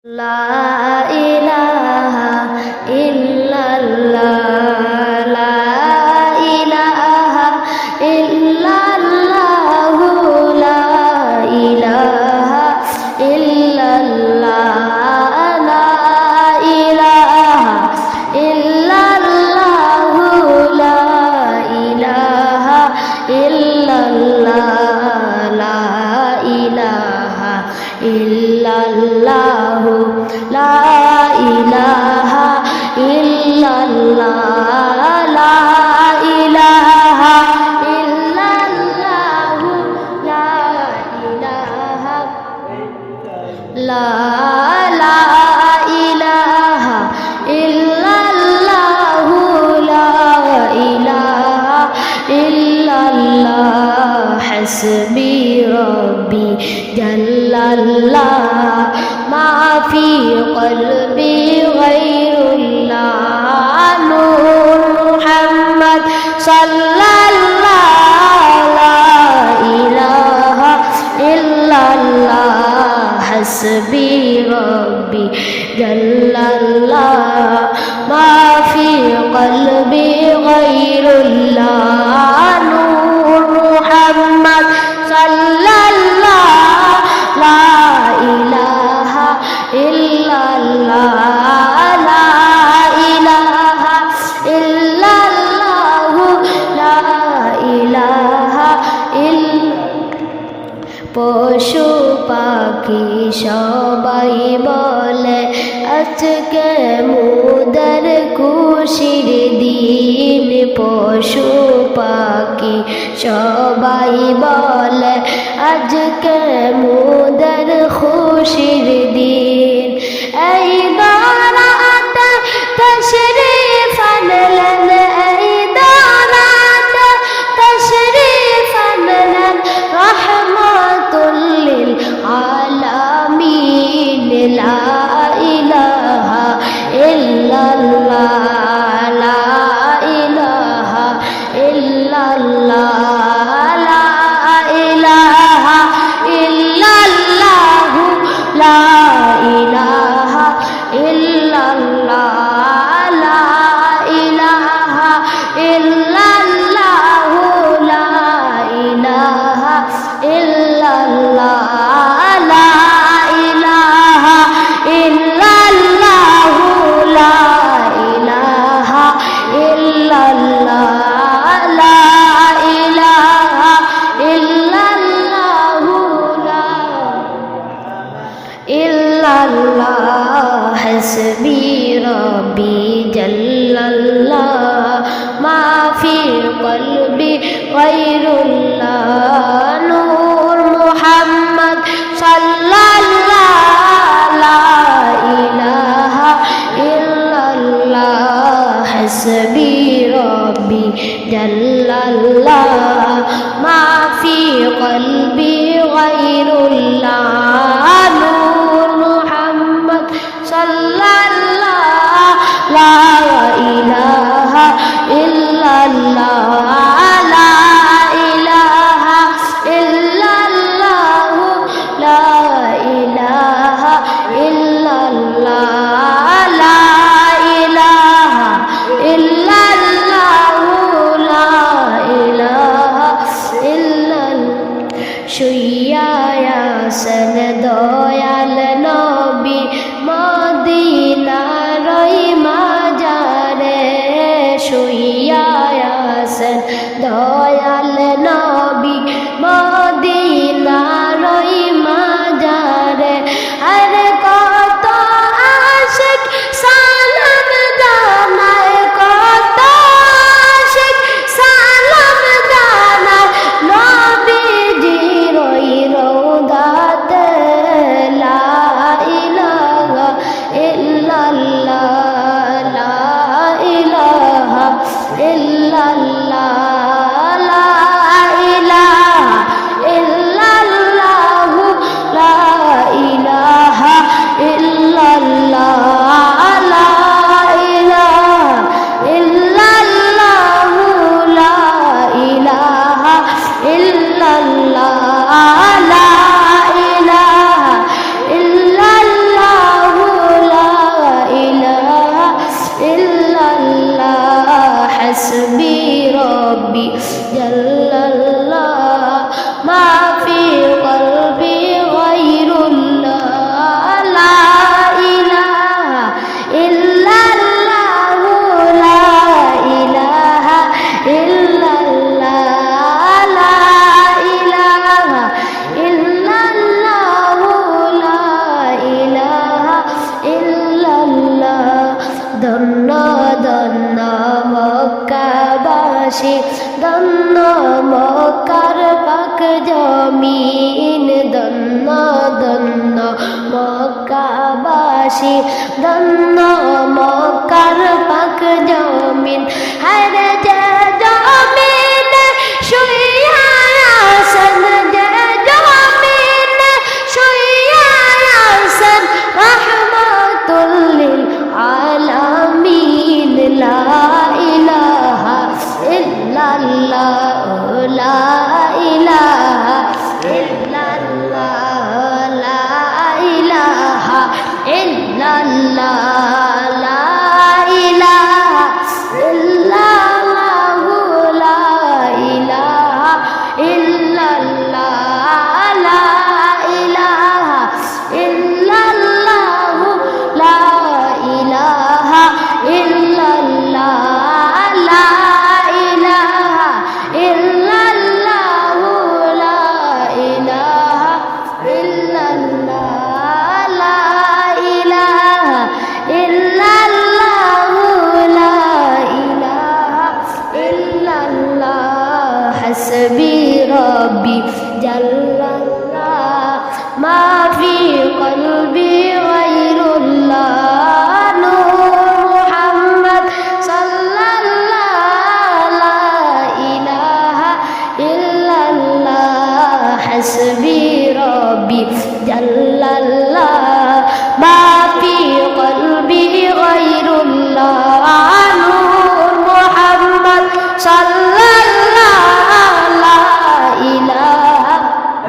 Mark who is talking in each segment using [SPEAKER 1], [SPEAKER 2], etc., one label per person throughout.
[SPEAKER 1] لا إله إلا الله لا إله إلا الله لا إله إلا الله لا إله إلا الله لا إله إلا الله لا إله إلا الله لا إله إلا الله لا إله إلا الله لا إله لا إله إلا الله لا إله إلا الله حسبي ربي جل الله ما في قلبي غير الله نور محمد صلى الله لا إله إلا الله حسبي ربي جل الله ما في قلبي غير الله نور محمد صلى الله لا إله إلا الله لا إله إلا الله لا إله إلا পশু পাখি সবাই বলে আজকে মুদের খুশির দিন পশু পাখি সবাই বলে আজকে মুদের খুশির দিন এই দারাতে তশরিফ আনলেন এই দারাতে তশরিফ আনলেন রহমাতুল লিল আলামিন লা ইলাহা ইল্লাল্লাহ লা ইলাহা ইল্লাল্লাহ লা ইলাহা ইল্লাল্লাহ লা ইলাহা ইল্লাল্লাহ লা ইলাহা ইল্লাল্লাহ লা ইলাহা ইল্লাল্লাহ লা ইলাহা ইল্লাল্লাহ লা ইলাহা ইল্লাল্লাহ লা ইলাহা ইল্লাল্লাহ লা ইল্লাল্লাহ হাসবি রব্বি জাল্লাল্লাহ মা ফি কলবি গায়রুল্লাহ নূর মুহাম্মদ সাল্লাল্লাহ লা ইলাহা ইল্লাল্লাহ হাসবি রব্বি জাল্লাল্লাহ মা ফি কলবি গায়রুল্লাহ নূর মুহাম্মদ সাল্লাল্লাহ লা ইলাহা ইল্লাল্লাহ লা ইলাহা মক্কাবাসী ধন্য মক্কার পাক জমিন ধন্য ধন্য মক্কাবাসী ধন্য মক্কার পাক জমিন হায়রে যে জমিন শুইয়া আছেন যে জমিন শুইয়া আছেন রাহমাতুল লিল আলামিন লা ইলাহা ইল্লাল্লাহ লা ইলাহা ইল্লাল্লাহ লা ইলাহা ইল্লাল্লাহ লা ইলাহা ইল্লাল্লাহ লা ইলাহা ইল্লাল্লাহ লা ইলাহা ইল্লাল্লাহ লা ইলাহা ইল্লাল্লাহ লা ইলাহা ইল্লাল্লাহ লা ইলাহা ইল্লাল্লাহ লা ইলাহা ইল্লাল্লাহ লা ইলাহা ইল্লাল্লাহ হাসবি রব্বি জাল্লাল্লাহ মা ফি কলবি গায়রুল্লাহ নূর মুহাম্মদ সাল্লাল্লাহ লা ইলাহা ইল্লাল্লাহ হাসবি রব্বি জাল্লাল্লাহ মা ফি কলবি গায়রুল্লাহ নূর মুহাম্মদ সাল্লাল্লাহ লা ইলাহা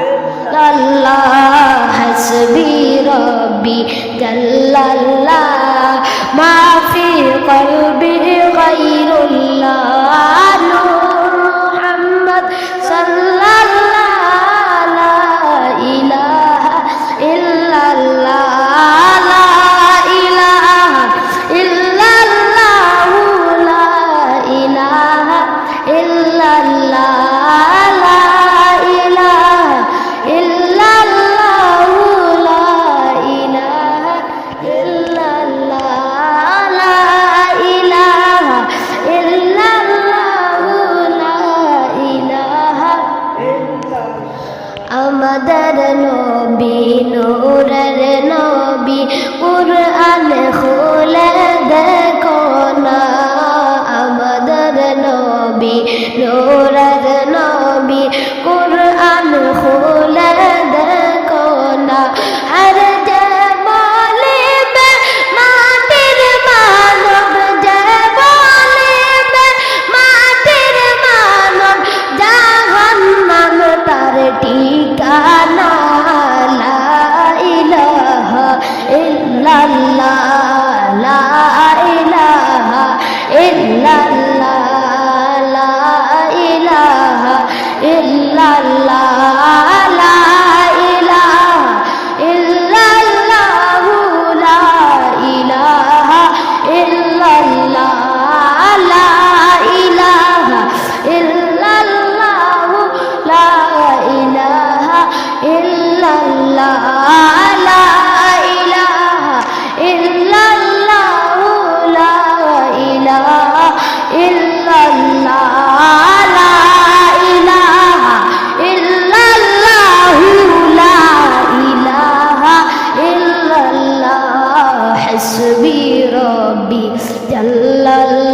[SPEAKER 1] ইল্লাল্লাহ হাসবি রব্বি জাল্লাল্লাহ মা ফি কলবি গায়রুল্লাহ নূর মুহাম্মদ সাল্লাল্লাহ লা ইলাহা ইল্লাল্লাহ লা ইলাহা ইল্লাল্লাহ লা ইলাহা ইল্লাল্লাহ লা ইলাহা ইল্লাল্লাহ লা ইলাহা ইল্লাল্লাহ লা ইলাহা ইল্লাল্লাহ লা ইলাহা আমাদের নবী নূরের নবী কুরআন খুলে দেখো না আমাদের নবী নূরের নবী কুরআন খুলে দেখো না আর যে বলিবে মাটির মানব যে বলিবে মাটির মানব জাহান্নাম তার ঠিকানা লা ইলাহা ইল্লাল্লাহ লা ইলাহা ইল্লাল্লাহ লা ইলাহা ইল্লাল্লাহ লা ইলাহা ইল্লাল্লাহ লা ইলাহা ইল্লাল্লাহ লা ইলাহা ইল্লাল্লাহ লা ইলাহা ইল্লাল্লাহ লা ইলাহা ইল্লাল্লাহ লা ইলাহা ইল্লাল্লাহ লা ইলাহা ইল্লাল্লাহ লা ইলাহা ইল্লাল্লাহ হাসবি রব্বি জাল্লাল্লাহ